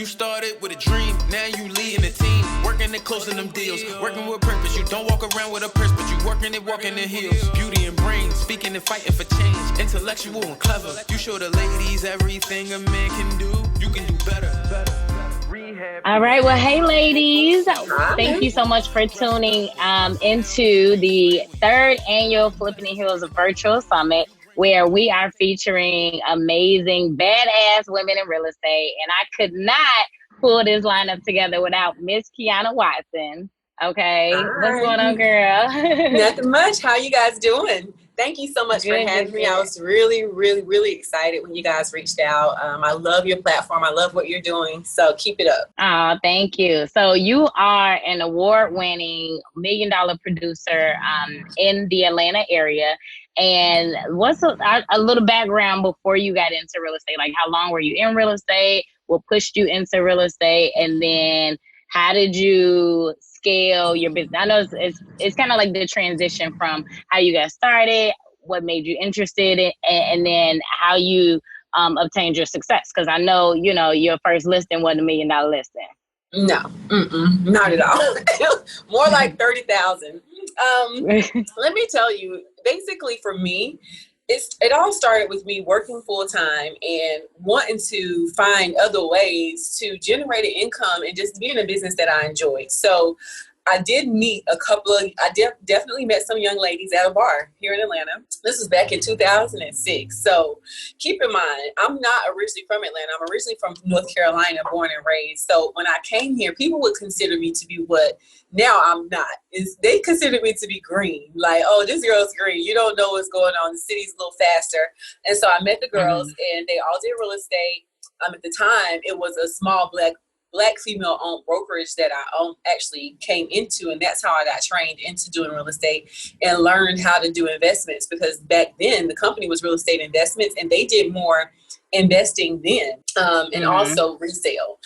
started with a dream, now you leading a team, working it closing them deals, working with purpose. You don't walk around with a purse, but you working it, walking the heels. Beauty and brains, speaking and fighting for change, intellectual and clever. You show the ladies everything a man can do. You can do better. All right. Well, hey, ladies. Thank you so much for tuning into the third annual Flippin' Hills Virtual Summit, where we are featuring amazing, badass women in real estate. And I could not pull this lineup together without Miss Quiana Watson. Okay. Hi. What's going on, girl? Nothing much. How you guys doing? Thank you so much for having me. I was really, really, really excited when you guys reached out. I love your platform. I love what you're doing. So keep it up. Oh, thank you. So you are an award-winning $1 million producer in the Atlanta area. And what's a little background before you got into real estate? Like, how long were you in real estate? What pushed you into real estate? And then how did you scale your business? I know it's kind of like the transition from how you got started, what made you interested in, and then how you obtained your success. Because I know, your first listing wasn't $1 million listing. No, not at all. More like 30,000. Let me tell you, basically for me, it all started with me working full time and wanting to find other ways to generate an income and just be in a business that I enjoyed. So I did meet definitely met some young ladies at a bar here in Atlanta. This was back in 2006. So keep in mind, I'm not originally from Atlanta. I'm originally from North Carolina, born and raised. So when I came here, people would consider me to be what now I'm not. They consider me to be green. Like, oh, this girl's green. You don't know what's going on. The city's a little faster. And so I met the girls and they all did real estate. At the time, it was a small black female-owned brokerage that I actually came into, and that's how I got trained into doing real estate and learned how to do investments, because back then the company was Real Estate Investments and they did more investing then and also resale.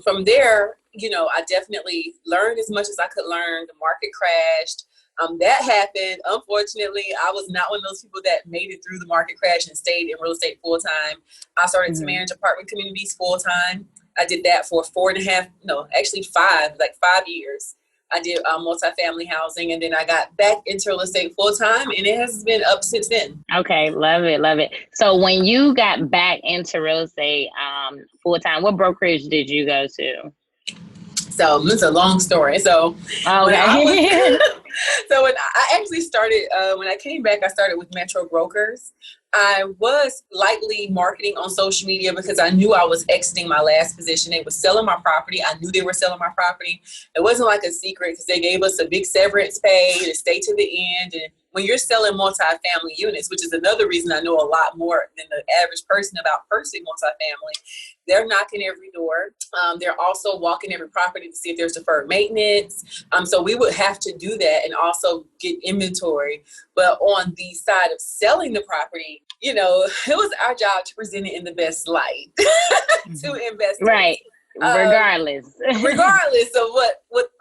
From there, I definitely learned as much as I could learn. The market crashed. That happened. Unfortunately, I was not one of those people that made it through the market crash and stayed in real estate full time. I started to manage apartment communities full time. I did that for 5 years. I did multifamily housing, and then I got back into real estate full time, and it has been up since then. Okay, love it, love it. So when you got back into real estate full time, what brokerage did you go to? So it's a long story. So when I actually started, when I came back, I started with Metro Brokers. I was lightly marketing on social media because I knew I was exiting my last position. They were selling my property. I knew they were selling my property. It wasn't like a secret because they gave us a big severance pay to stay to the end. And when you're selling multifamily units, which is another reason I know a lot more than the average person about purchasing multifamily, they're knocking every door. They're also walking every property to see if there's deferred maintenance. So we would have to do that and also get inventory. But on the side of selling the property, it was our job to present it in the best light to investors. Right. Regardless of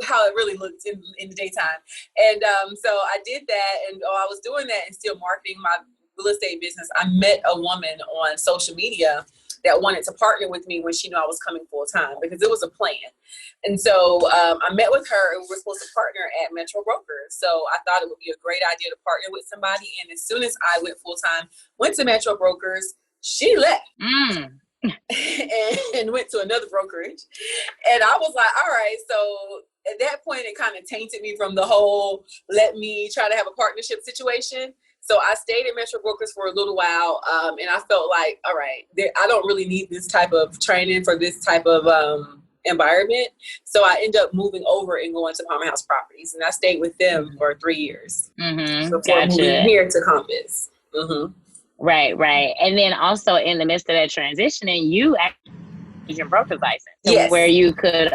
how it really looked in the daytime. And so I did that, and I was doing that and still marketing my real estate business. I met a woman on social media that wanted to partner with me when she knew I was coming full time, because it was a plan. And so I met with her, and we were supposed to partner at Metro Brokers. So I thought it would be a great idea to partner with somebody. And as soon as I went full time, went to Metro Brokers, she left. And went to another brokerage. And I was like, all right. So at that point, it kind of tainted me from the whole let me try to have a partnership situation. So I stayed at Metro Brokers for a little while. And I felt like, all right, I don't really need this type of training for this type of environment. So I ended up moving over and going to Palmer House Properties. And I stayed with them for 3 years before moving here to Compass. Right. And then also in the midst of that transitioning, you actually got your broker's license, where you could.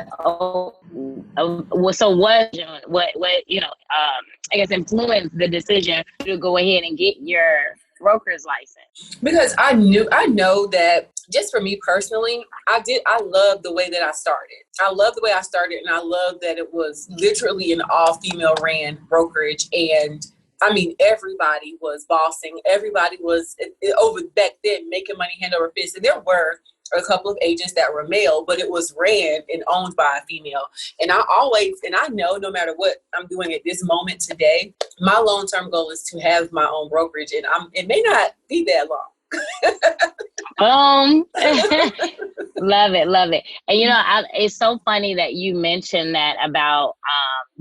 I guess influenced the decision to go ahead and get your broker's license? Because I know that just for me personally, I love the way that I started. I love the way I started, and I love that it was literally an all-female ran brokerage, and I mean, everybody was bossing. Everybody was over back then making money hand over fist. And there were a couple of agents that were male, but it was ran and owned by a female. And I know no matter what I'm doing at this moment today, my long-term goal is to have my own brokerage, and it may not be that long. Love it. And it's so funny that you mentioned that about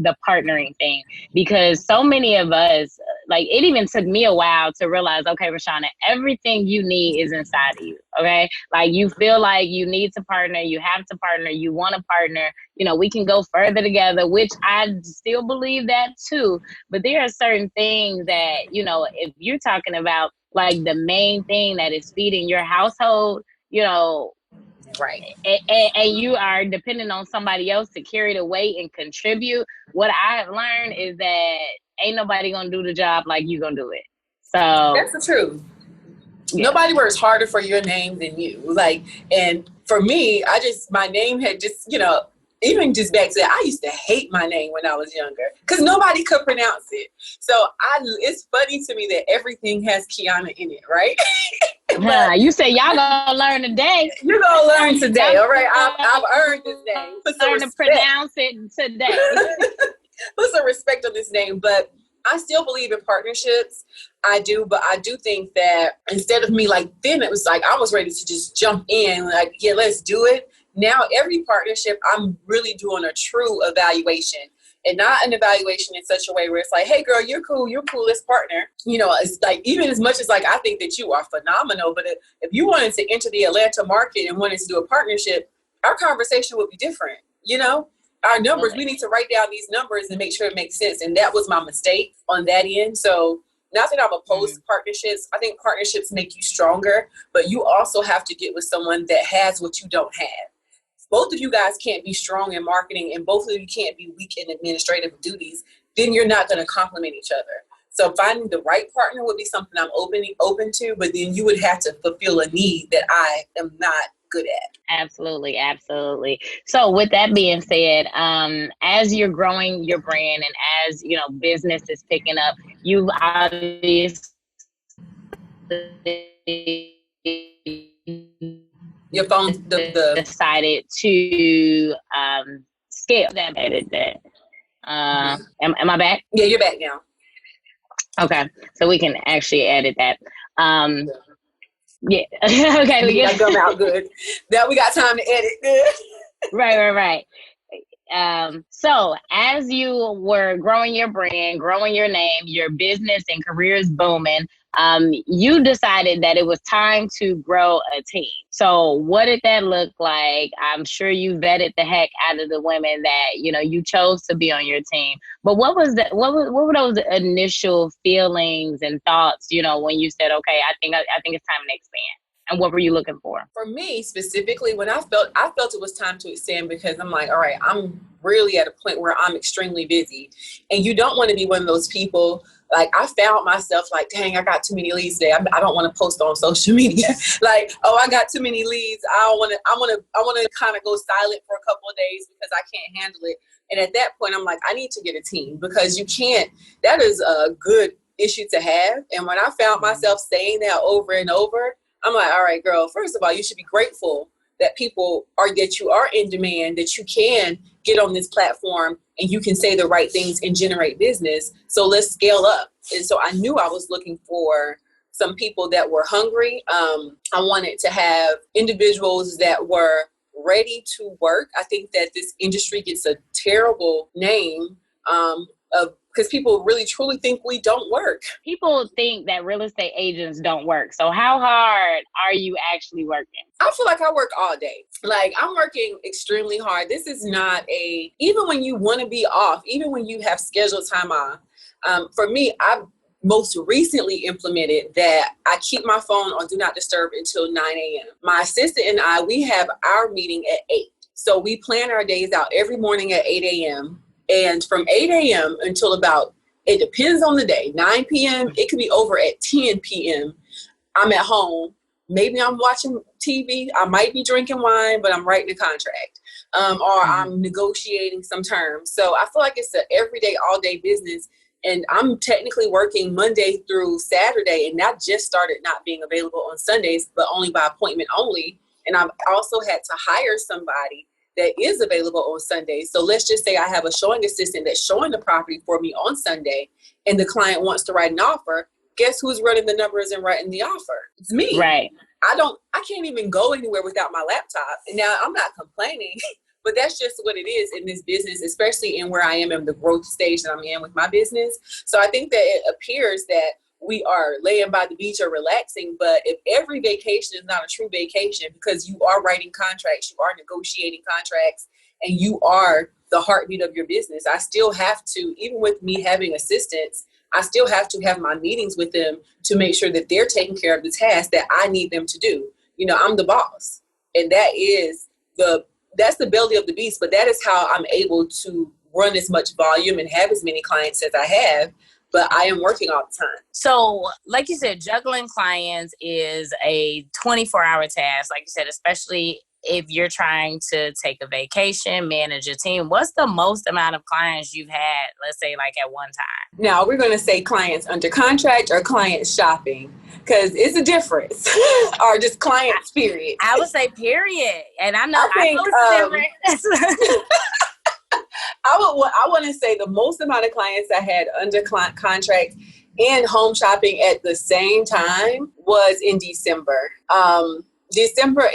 the partnering thing, because so many of us, like, it even took me a while to realize, okay, Rashana, everything you need is inside of you. Okay, like, you feel like you need to partner, you have to partner, you want to partner. We can go further together, which I still believe that too. But there are certain things that, if you're talking about, like, the main thing that is feeding your household, right. And you are depending on somebody else to carry the weight and contribute. What I've learned is that ain't nobody gonna do the job like you gonna do it. So that's the truth. Yeah. Nobody works harder for your name than you. Like, and for me, my name had just, even just back then, I used to hate my name when I was younger because nobody could pronounce it. So it's funny to me that everything has Kiana in it, right? You say y'all gonna learn today. You're gonna learn today, all right? I've earned this name. Learn to pronounce it today. Put some respect on this name, but I still believe in partnerships. I do, but I do think that instead of me, like, then it was like I was ready to just jump in, like, yeah, let's do it. Now, every partnership, I'm really doing a true evaluation, and not an evaluation in such a way where it's like, hey, girl, you're cool, let's partner. It's like, even as much as, like, I think that you are phenomenal, but if you wanted to enter the Atlanta market and wanted to do a partnership, our conversation would be different. Our numbers, we need to write down these numbers and make sure it makes sense. And that was my mistake on that end. So not that I'm opposed to partnerships. I think partnerships make you stronger, but you also have to get with someone that has what you don't have. Both of you guys can't be strong in marketing, and both of you can't be weak in administrative duties. Then you're not going to complement each other. So finding the right partner would be something I'm open to, but then you would have to fulfill a need that I am not good at. Absolutely. So with that being said, as you're growing your brand and as business is picking up, you've obviously your phone decided to scale that. Am I back? Yeah, you're back now. Okay, so we can actually edit that. Yeah. Okay. We got come out good. Now we got time to edit. Good. Right. So as you were growing your brand, growing your name, your business and career is booming, you decided that it was time to grow a team. So what did that look like? I'm sure you vetted the heck out of the women that, you chose to be on your team. But what were those initial feelings and thoughts, when you said, okay, I think it's time to expand? And what were you looking for? For me specifically, when I felt it was time to expand, because I'm like, all right, I'm really at a point where I'm extremely busy. And you don't want to be one of those people, like, I found myself like, dang, I got too many leads today. I don't want to post on social media. Like, oh, I got too many leads. I want to kind of go silent for a couple of days because I can't handle it. And at that point, I'm like, I need to get a team, because that is a good issue to have. And when I found myself saying that over and over, I'm like, all right, girl, first of all, you should be grateful that you are in demand, that you can get on this platform and you can say the right things and generate business. So let's scale up. And so I knew I was looking for some people that were hungry. I wanted to have individuals that were ready to work. I think that this industry gets a terrible name because people really truly think we don't work. People think that real estate agents don't work. So how hard are you actually working? I feel like I work all day. Like, I'm working extremely hard. This is not even when you want to be off, even when you have scheduled time off. For me, I've most recently implemented that I keep my phone on Do Not Disturb until 9 a.m. My assistant and I, we have our meeting at 8. So we plan our days out every morning at 8 a.m. And from 8 a.m. until about, it depends on the day, 9 p.m., it could be over at 10 p.m. I'm at home. Maybe I'm watching TV. I might be drinking wine, but I'm writing a contract. Or I'm negotiating some terms. So I feel like it's an everyday, all day business. And I'm technically working Monday through Saturday. And that just started not being available on Sundays, but only by appointment only. And I've also had to hire somebody that is available on Sundays. So let's just say I have a showing assistant that's showing the property for me on Sunday, and the client wants to write an offer. Guess who's running the numbers and writing the offer? It's me. Right. I can't even go anywhere without my laptop. And now I'm not complaining, but that's just what it is in this business, especially in where I am in the growth stage that I'm in with my business. So I think that it appears that we are laying by the beach or relaxing, but if every vacation is not a true vacation, because you are writing contracts, you are negotiating contracts, and you are the heartbeat of your business, I still have to, even with me having assistants, I still have to have my meetings with them to make sure that they're taking care of the tasks that I need them to do. You know, I'm the boss, and that's the belly of the beast, but that is how I'm able to run as much volume and have as many clients as I have. But I am working all the time. So, like you said, juggling clients is a 24-hour task, like you said, especially if you're trying to take a vacation, manage a team. What's the most amount of clients you've had, let's say, like at one time? Now, we're going to say clients under contract or clients shopping, because it's a difference, or just clients, period. I would say period. And I know it's different. I want to say the most amount of clients I had under contract and home shopping at the same time was in December. December,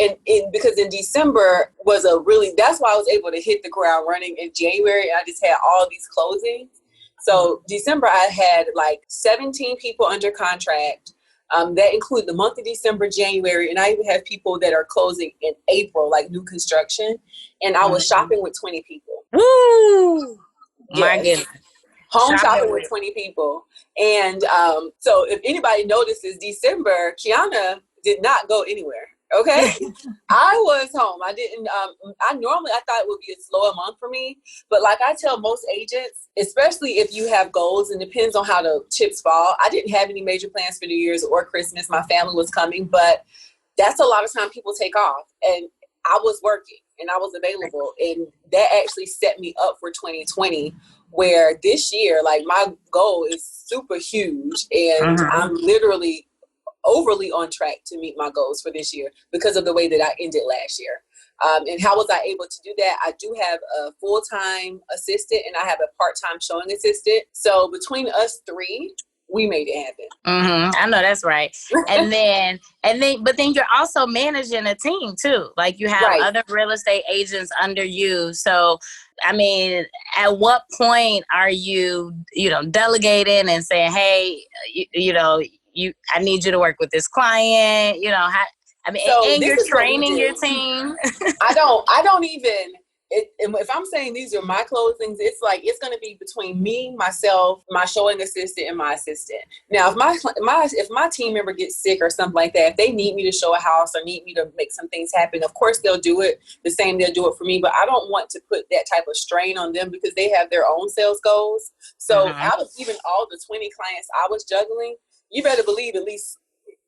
because in December that's why I was able to hit the ground running in January. I just had all these closings. So December, I had like 17 people under contract. That include the month of December, January, and I even have people that are closing in April, like new construction. And I was shopping with 20 people. Woo! Yes. My goodness. Home shopping with 20 people. And so if anybody notices, December, Kiana did not go anywhere. Okay. I was home. I didn't, I thought it would be a slower month for me, but like I tell most agents, especially if you have goals, and depends on how the chips fall. I didn't have any major plans for New Year's or Christmas. My family was coming, but that's a lot of time people take off, and I was working and I was available, and that actually set me up for 2020, where this year, like my goal is super huge, and I'm literally overly on track to meet my goals for this year because of the way that I ended last year. And how was I able to do that? I do have a full-time assistant and I have a part-time showing assistant. So between us three, we made it happen. I know that's right. But then you're also managing a team too. Like you have other real estate agents under you. So, I mean, at what point are you, delegating and saying, hey, I need you to work with this client, and you're training your team. I don't even, if I'm saying these are my closings, it's like, it's going to be between me, myself, my showing assistant, and my assistant. Now, if my team member gets sick or something like that, if they need me to show a house or need me to make some things happen, of course they'll do it the same. They'll do it for me, but I don't want to put that type of strain on them because they have their own sales goals. So out of even all the 20 clients I was juggling, you better believe at least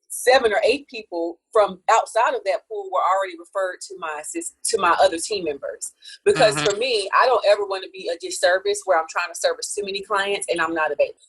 7 or 8 people from outside of that pool were already referred to my other team members. Because for me, I don't ever want to be a disservice where I'm trying to service too many clients and I'm not available.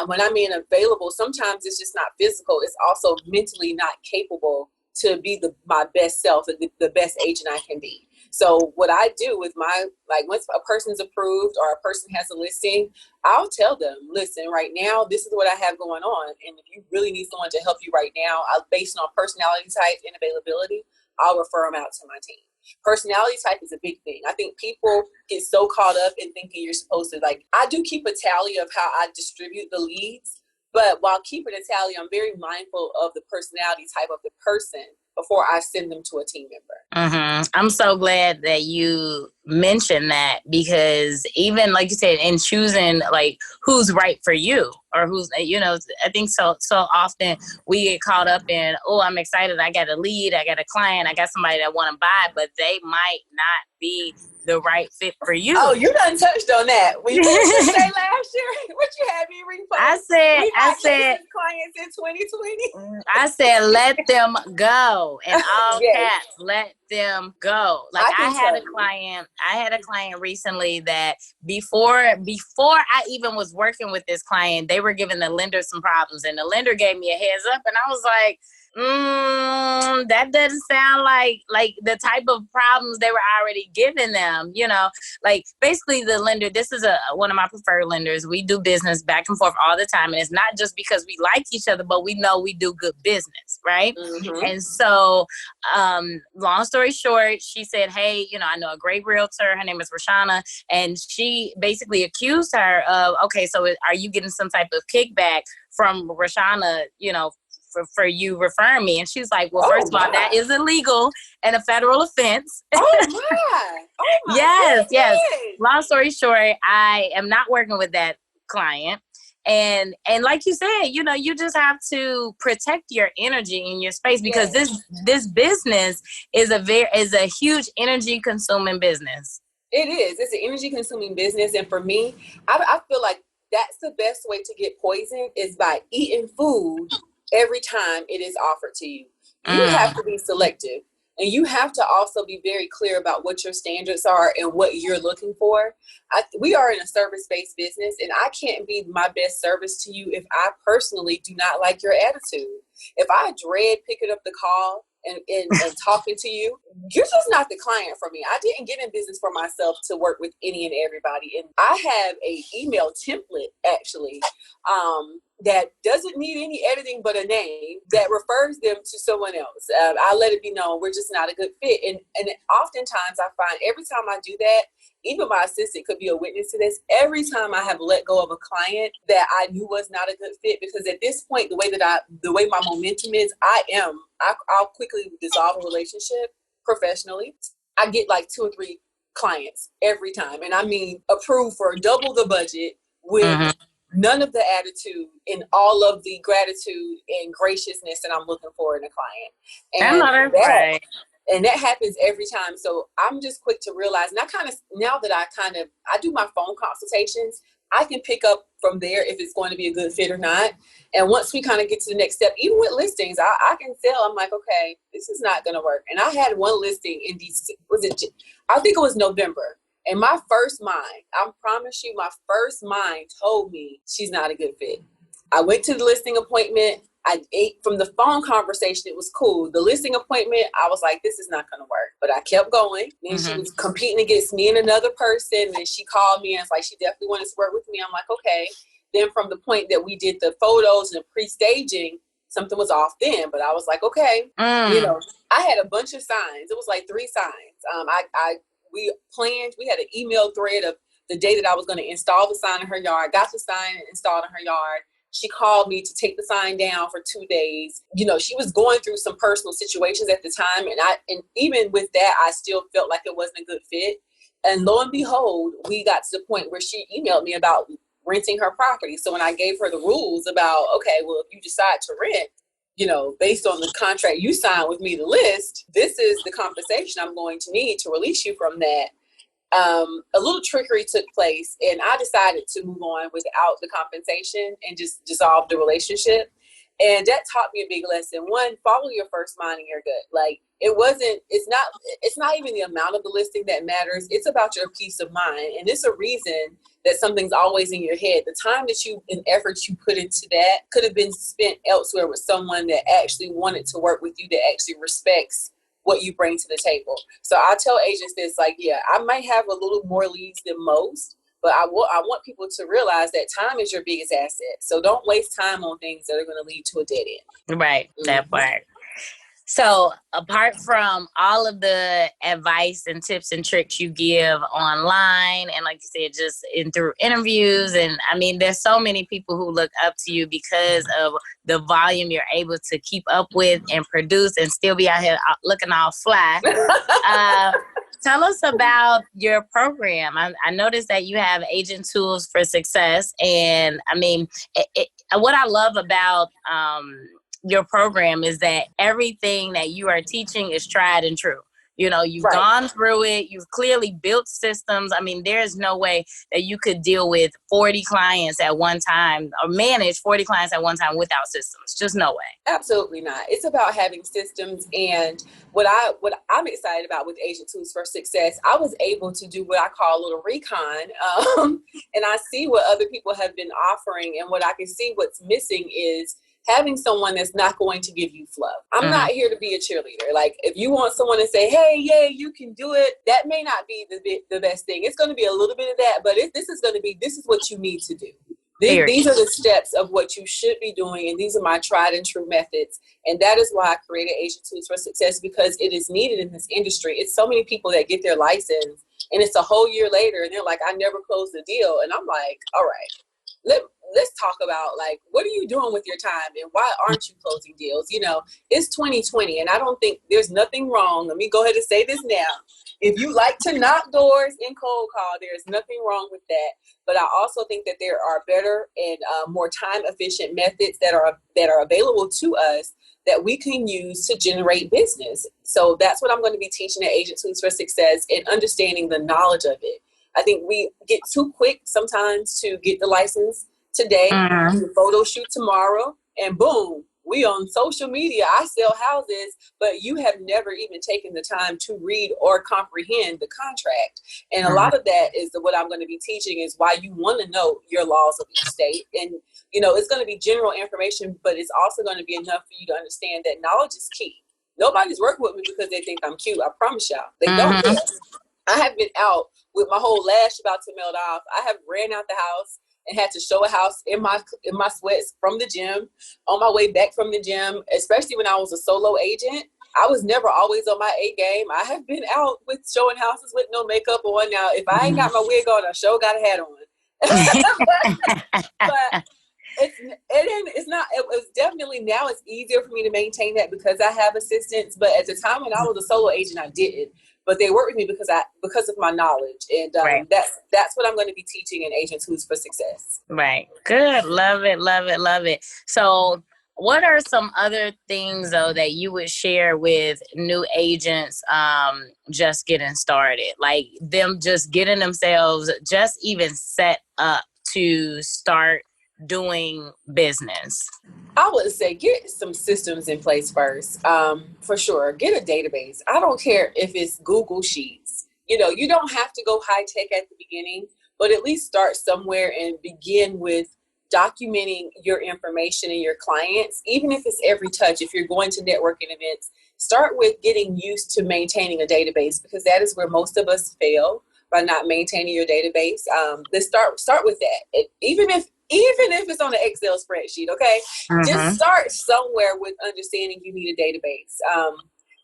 When I'm being available, sometimes it's just not physical. It's also mentally not capable to be my best self, the best agent I can be. So what I do with once a person's approved or a person has a listing, I'll tell them, listen, right now, this is what I have going on. And if you really need someone to help you right now, based on personality type and availability, I'll refer them out to my team. Personality type is a big thing. I think people get so caught up in thinking you're supposed to, I do keep a tally of how I distribute the leads, but while keeping a tally, I'm very mindful of the personality type of the person before I send them to a team member. I'm so glad that you mentioned that, because even like you said, in choosing who's right for you or who's, I think so often we get caught up in, oh, I'm excited. I got a lead. I got a client. I got somebody that want to buy, but they might not be the right fit for you. Oh, you done touched on that. When you say last year, what you had me repost? I said clients in 2020. I said, let them go. In all caps, let them go. I had a client recently that before I even was working with this client, they were giving the lender some problems, and the lender gave me a heads up, and I was like, That doesn't sound like the type of problems they were already giving them, like basically the lender, this is one of my preferred lenders. We do business back and forth all the time. And it's not just because we like each other, but we know we do good business. Right. Mm-hmm. And so, long story short, she said, hey, I know a great realtor. Her name is Rashana. And she basically accused her of, okay, so are you getting some type of kickback from Rashana, for you referring me? And she's like, well, first of all, that is illegal and a federal offense. Oh my. Yes. Long story short, I am not working with that client. And like you said, you just have to protect your energy in your space, because this business is a huge energy consuming business. It is. It's an energy consuming business. And for me, I feel like that's the best way to get poisoned, is by eating food every time it is offered to you. You have to be selective, and you have to also be very clear about what your standards are and what you're looking for. We are in a service-based business, and I can't be my best service to you if I personally do not like your attitude. If I dread picking up the call and talking to you, you're just not the client for me. I didn't get in business for myself to work with any and everybody. And I have a email template, actually, that doesn't need any editing but a name, that refers them to someone else. I let it be known we're just not a good fit. And oftentimes I find every time I do that, even my assistant could be a witness to this, every time I have let go of a client that I knew was not a good fit, because at this point, the way my momentum is, I'll quickly dissolve a relationship professionally. I get like 2 or 3 clients every time. And I mean, approved for double the budget with none of the attitude and all of the gratitude and graciousness that I'm looking for in a client. And that happens every time. So I'm just quick to realize, and now that I do my phone consultations, I can pick up from there if it's going to be a good fit or not. And once we kind of get to the next step, even with listings, I can tell, I'm like, okay, this is not going to work. And I had one listing in I think it was November. And my first mind, I promise you, my first mind told me she's not a good fit. I went to the listing appointment. I ate from the phone conversation. It was cool. The listing appointment, I was like, this is not going to work. But I kept going. Then she was competing against me and another person. And she called me and it's like, she definitely wanted to work with me. I'm like, okay. Then from the point that we did the photos and pre-staging, something was off then. But I was like, okay. I had a bunch of signs. It was like 3 signs. We planned, we had an email thread of the day that I was going to install the sign in her yard. Got the sign installed in her yard. She called me to take the sign down for 2 days. She was going through some personal situations at the time. And even with that, I still felt like it wasn't a good fit. And lo and behold, we got to the point where she emailed me about renting her property. So when I gave her the rules about, okay, well, if you decide to rent, based on the contract you signed with me to list, this is the compensation I'm going to need to release you from that. A little trickery took place, and I decided to move on without the compensation and just dissolve the relationship. And that taught me a big lesson. One, follow your first mind and your gut. Like, it's not even the amount of the listing that matters. It's about your peace of mind. And it's a reason that something's always in your head. The time and effort you put into that could have been spent elsewhere with someone that actually wanted to work with you, that actually respects what you bring to the table. So I tell agents this, like, yeah, I might have a little more leads than most, but I want people to realize that time is your biggest asset. So don't waste time on things that are going to lead to a dead end. Right, that part. So apart from all of the advice and tips and tricks you give online, and like you said, just through interviews, and I mean, there's so many people who look up to you because of the volume you're able to keep up with and produce and still be out here looking all fly. Tell us about your program. I noticed that you have Agent Tools for Success. And I mean, what I love about your program is that everything that you are teaching is tried and true. You've gone through it. You've clearly built systems. I mean, there's no way that you could deal with 40 clients at one time or manage 40 clients at one time without systems. Just no way. Absolutely not. It's about having systems. And what I'm excited about with Agent Tools for Success, I was able to do what I call a little recon. And I see what other people have been offering. And what I can see what's missing is having someone that's not going to give you fluff. I'm not here to be a cheerleader. Like, if you want someone to say, hey, yeah, you can do it, that may not be the best thing. It's going to be a little bit of that, but this is what you need to do. These are the steps of what you should be doing, and these are my tried and true methods. And that is why I created Agent Tools for Success, because it is needed in this industry. It's so many people that get their license, and it's a whole year later, and they're like, I never closed a deal. And I'm like, all right, let's talk about, like, what are you doing with your time, and why aren't you closing deals? You know, it's 2020, and I don't think there's nothing wrong. Let me go ahead and say this now. If you like to knock doors and cold call, there's nothing wrong with that. But I also think that there are better and more time-efficient methods that are available to us that we can use to generate business. So that's what I'm going to be teaching at Agent Tools for Success, and understanding the knowledge of it. I think we get too quick sometimes to get the license today, do the photo shoot tomorrow, and boom, we on social media. I sell houses, but you have never even taken the time to read or comprehend the contract. And a lot of that is what I'm going to be teaching, is why you want to know your laws of each state. And, you know, it's going to be general information, but it's also going to be enough for you to understand that knowledge is key. Nobody's working with me because they think I'm cute. I promise y'all. They don't. I have been out with my whole lash about to melt off. I have ran out the house and had to show a house in my sweats from the gym, on my way back from the gym, especially when I was a solo agent. I was never always on my A game. I have been out with showing houses with no makeup on. Now, if I ain't got my wig on, I sure got a hat on. but it was definitely, now it's easier for me to maintain that because I have assistants. But at the time when I was a solo agent, I didn't. But they work with me because of my knowledge. And that's what I'm going to be teaching in Agent Tools for Success. Right. Good. Love it. Love it. Love it. So what are some other things, though, that you would share with new agents just getting started? Like them just getting themselves just even set up to start doing business? I would say get some systems in place first. For sure. Get a database. I don't care if it's Google Sheets. You know, you don't have to go high tech at the beginning, but at least start somewhere and begin with documenting your information and your clients. Even if it's every touch, if you're going to networking events, start with getting used to maintaining a database, because that is where most of us fail, by not maintaining your database. Let's start with that. Even if it's on an Excel spreadsheet, okay? Just start somewhere with understanding you need a database.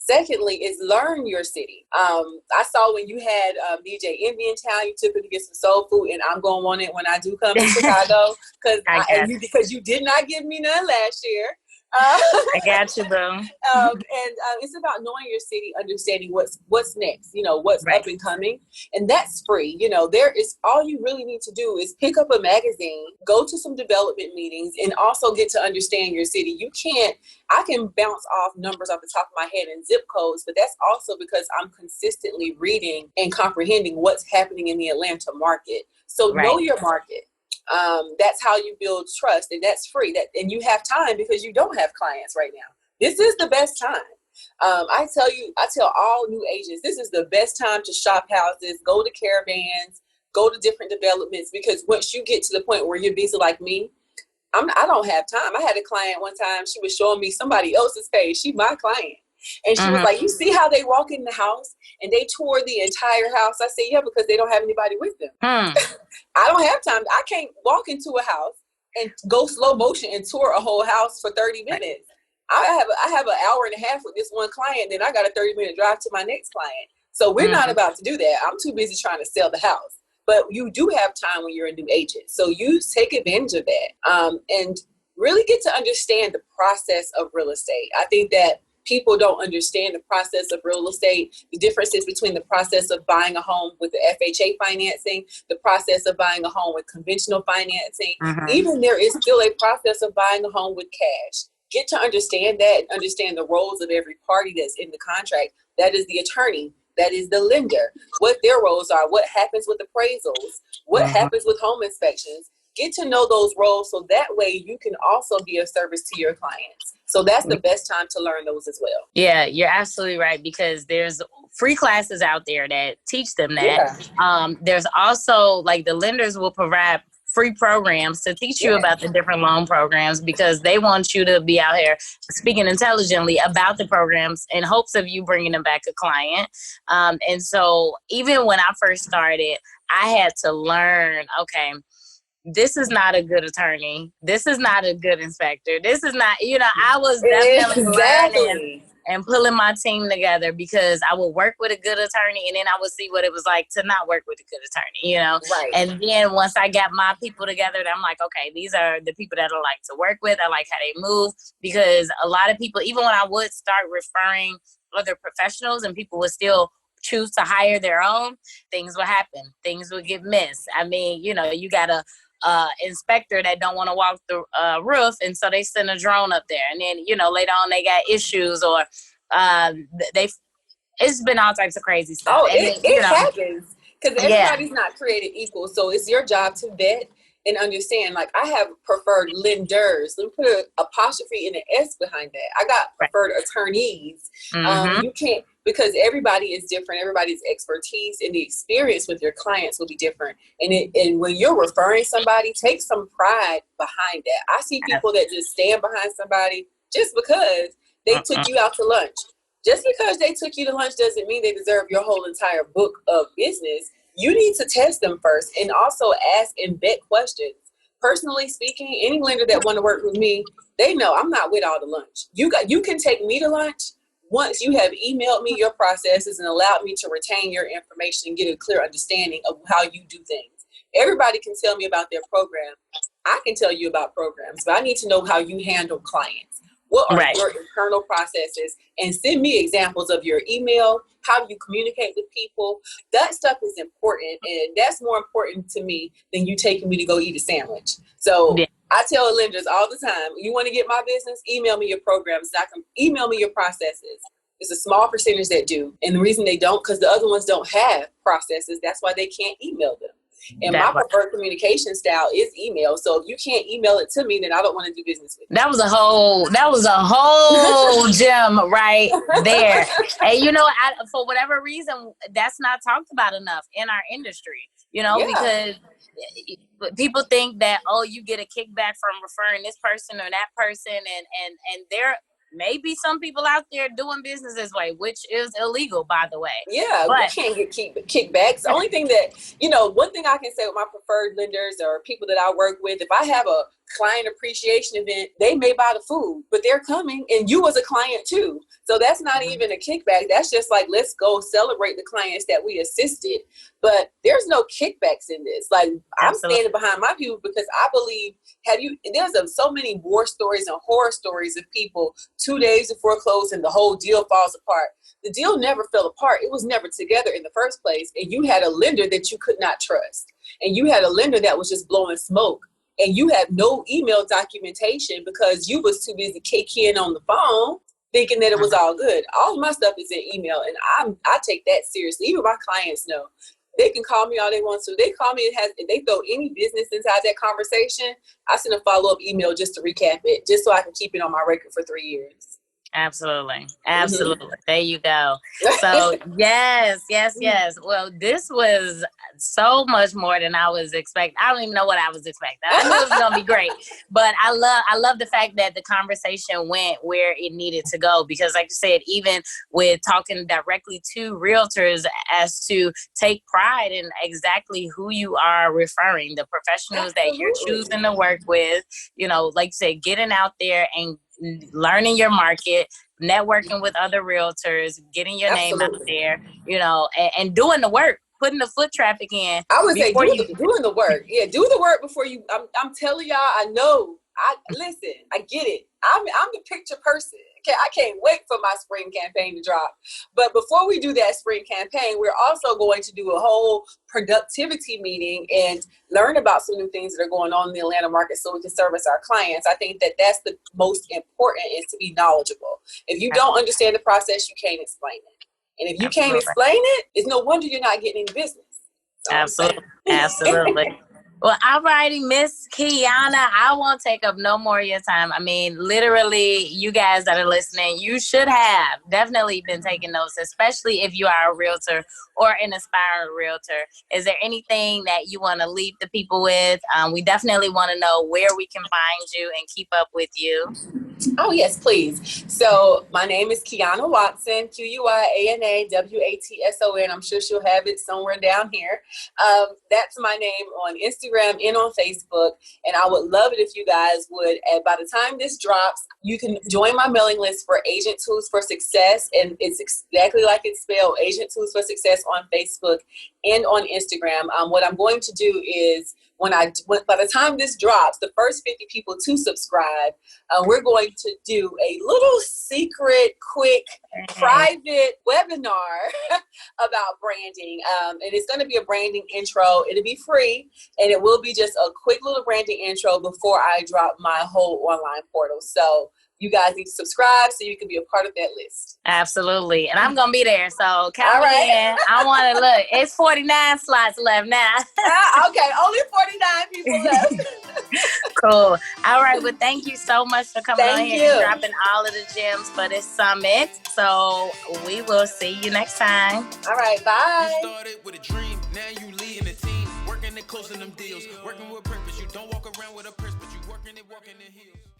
Secondly is learn your city. I saw when you had DJ Envy in town, you took her to get some soul food, and I'm going to want it when I do come to Chicago, because you did not give me none last year. I got you, bro. And it's about knowing your city, understanding what's next, you know, what's up and coming. And that's free. You know, all you really need to do is pick up a magazine, go to some development meetings, and also get to understand your city. I can bounce off numbers off the top of my head and zip codes, but that's also because I'm consistently reading and comprehending what's happening in the Atlanta market. So know your market. That's how you build trust, and that's free. And you have time because you don't have clients right now. This is the best time. I tell all new agents, this is the best time to shop houses, go to caravans, go to different developments, because once you get to the point where you're busy like me, I don't have time. I had a client one time, she was showing me somebody else's page. She my client. And she was like, you see how they walk in the house and they tour the entire house? I said, yeah, because they don't have anybody with them. I don't have time. I can't walk into a house and go slow motion and tour a whole house for 30 minutes. I have an hour and a half with this one client, then I got a 30-minute drive to my next client. So we're not about to do that. I'm too busy trying to sell the house. But you do have time when you're a new agent. So you take advantage of that and really get to understand the process of real estate. I think that people don't understand the process of real estate, the differences between the process of buying a home with the FHA financing, the process of buying a home with conventional financing. Even there is still a process of buying a home with cash. Get to understand that and understand the roles of every party that's in the contract. That is the attorney. That is the lender. What their roles are. What happens with appraisals. What happens with home inspections. Get to know those roles so that way you can also be of service to your clients. So that's the best time to learn those as well. Yeah, you're absolutely right, because there's free classes out there that teach them that. There's also, like, the lenders will provide free programs to teach you about the different loan programs, because they want you to be out here speaking intelligently about the programs in hopes of you bringing them back a client. And so even when I first started, I had to learn, okay, this is not a good attorney. This is not a good inspector. This is not, I was definitely learning and pulling my team together, because I would work with a good attorney and then I would see what it was like to not work with a good attorney, Right. And then once I got my people together, I'm like, okay, these are the people that I like to work with. I like how they move, because a lot of people, even when I would start referring other professionals and people would still choose to hire their own, things would happen. Things would get missed. I mean, you got a inspector that don't want to walk the roof, and so they send a drone up there, and then later on they got issues, or it's been all types of crazy stuff. Oh, it happens, because everybody's not created equal. So it's your job to vet and understand. Like, I have preferred lenders. Let me put an apostrophe and an S behind that. I got preferred attorneys. Mm-hmm. You can't, because everybody is different. Everybody's expertise and the experience with your clients will be different. And when you're referring somebody, take some pride behind that. I see people that just stand behind somebody just because they took you out to lunch. Just because they took you to lunch doesn't mean they deserve your whole entire book of business. You need to test them first, and also ask and vet questions. Personally speaking, any lender that want to work with me, they know I'm not with all the lunch. You can take me to lunch once you have emailed me your processes and allowed me to retain your information and get a clear understanding of how you do things. Everybody can tell me about their program. I can tell you about programs, but I need to know how you handle clients. What are your internal processes? And send me examples of your email, how you communicate with people. That stuff is important, and that's more important to me than you taking me to go eat a sandwich. So I tell lenders all the time, you want to get my business, email me your programs. I can email me your processes. There's a small percentage that do. And the reason they don't, because the other ones don't have processes. That's why they can't email them. And my preferred communication style is email. So if you can't email it to me, then I don't want to do business with you. That was a whole gem right there. And for whatever reason, that's not talked about enough in our industry, because people think that, you get a kickback from referring this person or that person, and there may be some people out there doing business this way, which is illegal, by the way. Yeah, we can't get kickbacks. The only thing that, one thing I can say with my preferred lenders or people that I work with, if I have a client appreciation event, they may buy the food, but they're coming, and you as a client too. So that's not even a kickback. That's just like, let's go celebrate the clients that we assisted. But there's no kickbacks in this. Like, I'm standing behind my people because I believe, there's so many war stories and horror stories of people 2 days before closing, the whole deal falls apart. The deal never fell apart. It was never together in the first place. And you had a lender that you could not trust. And you had a lender that was just blowing smoke. And you have no email documentation because you was too busy kicking on the phone thinking that it was all good. All of my stuff is in email, and I take that seriously. Even my clients know. They can call me all they want to. They call me, if they throw any business inside that conversation, I send a follow-up email just to recap it, just so I can keep it on my record for 3 years. Absolutely. There you go. So yes. Well, this was so much more than I was expecting. I don't even know what I was expecting. I knew it was gonna be great, but I love the fact that the conversation went where it needed to go, because like you said, even with talking directly to realtors as to take pride in exactly who you are referring, the professionals that you're choosing to work with, like you said, getting out there and learning your market, networking with other realtors, getting your name out there, and doing the work, putting the foot traffic in. I would say doing the work. Yeah, do the work before you. I'm telling y'all, I know. Listen, I get it. I'm the picture person. Okay, I can't wait for my spring campaign to drop. But before we do that spring campaign, we're also going to do a whole productivity meeting and learn about some new things that are going on in the Atlanta market so we can service our clients. I think that that's the most important, is to be knowledgeable. If you don't understand the process, you can't explain it. And if you can't explain it, it's no wonder you're not getting any business. So Absolutely. Well, alrighty, Miss Kiana, I won't take up no more of your time. I mean, literally, you guys that are listening, you should have definitely been taking notes, especially if you are a realtor or an aspiring realtor. Is there anything that you want to leave the people with? We definitely want to know where we can find you and keep up with you. Oh, yes, please. So my name is Quiana Watson, QuianaWatson. I'm sure she'll have it somewhere down here. That's my name on Instagram and on Facebook. And I would love it if you guys would, by the time this drops, you can join my mailing list for Agent Tools for Success. And it's exactly like it's spelled, Agent Tools for Success on Facebook and on Instagram. What I'm going to do is by the time this drops, the first 50 people to subscribe, we're going to do a little secret, quick, private webinar about branding. And it's going to be a branding intro. It'll be free, and it will be just a quick little branding intro before I drop my whole online portal. So you guys need to subscribe so you can be a part of that list. Absolutely. And I'm going to be there. So count me in. I want to look. It's 49 slots left now. Okay. Only 49 people left. Cool. All right. Well, thank you so much for coming on here and dropping all of the gems for this summit. So we will see you next time. All right. Bye. You started with a dream. Now you leading a team. Working it close in them deals. Working with purpose. You don't walk around with a purse, but you working it, walking in heels.